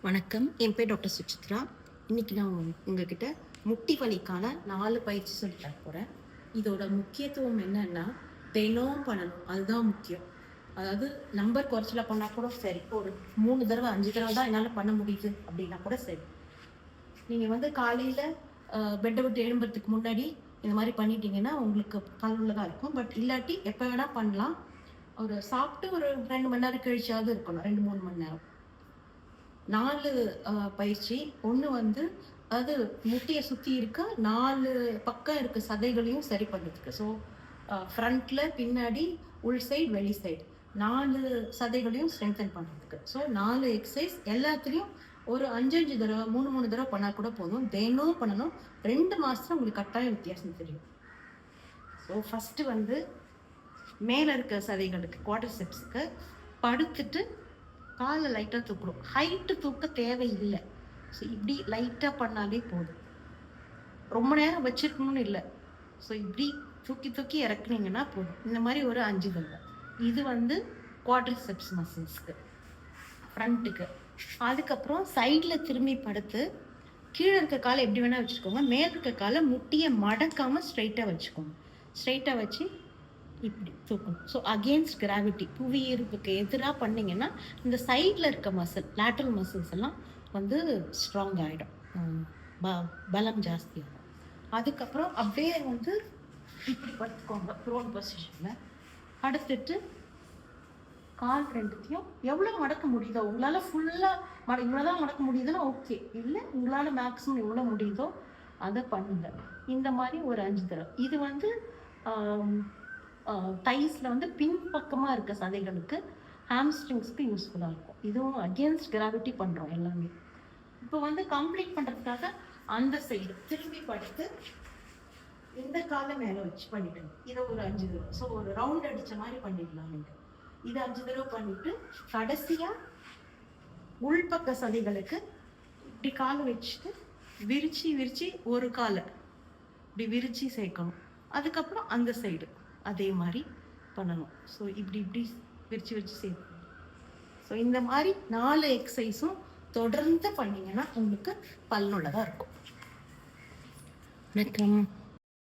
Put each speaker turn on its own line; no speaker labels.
வணக்கம். என் பேர் டாக்டர் சுசித்ரா. இன்னைக்கு நான் உங்ககிட்ட முட்டி வலிக்கான 4 பயிற்சி சொல்லி தர போறேன். இதோட முக்கியத்துவம் என்னன்னா, தினம் பண்ணணும். அதுதான் முக்கியம். அதாவது நம்பர் குறைச்சலா பண்ணா கூட சரி. ஒரு 3 தடவை 5 தடவை தான் என்னால பண்ண முடியுது அப்படின்னா கூட சரி. நீங்க காலையில பெட்டை விட்டு எழும்புறதுக்கு முன்னாடி இந்த மாதிரி பண்ணிட்டீங்கன்னா உங்களுக்கு பயனுள்ளதா இருக்கும். பட் இல்லாட்டி எப்ப வேணா பண்ணலாம். ஒரு சாப்பிட்டு ஒரு 2 மணி நேரம் கழிச்சாவது இருக்கணும். 2, 3 மணி நேரம். 4 பயிற்சி. ஒண்ணு அதாவது முட்டிய சுத்தி இருக்க 4 பக்கம் இருக்க சதைகளையும் சரி பண்றதுக்கு. ஸோ ஃப்ரண்ட்ல, பின்னாடி, உள் சைடு, வெளி சைடு 4 சதைகளையும் ஸ்ட்ரெங்தன் பண்றதுக்கு. ஸோ 4 எக்ஸசைஸ் எல்லாத்துலயும் ஒரு 5 தடவை 3 தடவை பண்ணா கூட போதும். தினம் பண்ணணும். 2 மாசத்துல உங்களுக்கு கட்டாயம் வித்தியாசம் தெரியும். ஸோ ஃபர்ஸ்ட் மேல இருக்க சதைகளுக்கு குவாட்ரிசெப்ஸ்க்கு படுத்துட்டு காலை லைட்டாக தூக்கணும். ஹைட்டு தூக்க தேவையில்லை. ஸோ இப்படி லைட்டாக பண்ணாலே போதும். ரொம்ப நேரம் வச்சிருக்கணும்னு இல்லை. ஸோ இப்படி தூக்கி தூக்கி இறக்குனீங்கன்னா போதும். இந்த மாதிரி ஒரு 5 தடவை. இது குவாட்ரிசெப்ஸ் மசில்ஸ்க்கு, ஃப்ரண்ட்டுக்கு. அதுக்கப்புறம் சைடில் திரும்பி படுத்து கீழே இருக்க காலை எப்படி வேணால் வச்சுக்கோங்க. மேல இருக்க காலை முட்டியை மடக்காமல் ஸ்ட்ரைட்டாக வச்சுக்கோங்க. ஸ்ட்ரைட்டாக வச்சு இப்படி தூக்கணும். ஸோ அகெயின்ஸ்ட் கிராவிட்டி, புவி ஈர்ப்புக்கு எதிராக பண்ணிங்கன்னா இந்த சைடில் இருக்க மசில், லேட்ரல் மசில்ஸ் எல்லாம் ஸ்ட்ராங் ஆகிடும், பலம் ஜாஸ்தியாகும். அதுக்கப்புறம் அப்படியே இப்படி படுத்துக்கோங்க ப்ரோன் பொசிஷனில். படுத்துட்டு கால் ரெண்டுத்தையும் எவ்வளோ மடக்க முடியுதோ உங்களால் ஃபுல்லாக இவ்வளோதான் மடக்க முடியுதுன்னா ஓகே. இல்லை உங்களால் மேக்ஸிமம் எவ்வளோ முடியுதோ அதை பண்ணுங்க. இந்த மாதிரி ஒரு 5 தடவை. இது தைஸில் பின்பக்கமாக இருக்க சதைகளுக்கு, ஹாம்ஸ்ட்ரிங்ஸ்க்கு யூஸ்ஃபுல்லாக இருக்கும். இதுவும் அகெயின்ஸ்ட் கிராவிட்டி பண்ணுறோம் எல்லாமே. இப்போ கம்ப்ளீட் பண்ணுறதுக்காக அந்த சைடு திரும்பி படுத்து இந்த காலை மேலே வச்சு பண்ணிடுங்க. இதை ஒரு 5 தடவை. ஸோ ஒரு ரவுண்ட் அடித்த மாதிரி பண்ணிடலாம். நீங்கள் இதை 5 தடவை பண்ணிட்டு கடைசியாக உள்பக்க சதைகளுக்கு இப்படி காலை வச்சுட்டு விரிச்சு ஒரு காலை இப்படி விரிச்சு சேர்க்கணும். அதுக்கப்புறம் அந்த சைடு அதே மாதிரி பண்ணணும். ஸோ இப்படி விரிச்சு சேர்க்கணும். ஸோ இந்த மாதிரி 4 எக்ஸசைஸும் தொடர்ந்து பண்ணீங்கன்னா உங்களுக்கு பலனுள்ளதாக இருக்கும். வணக்கம்.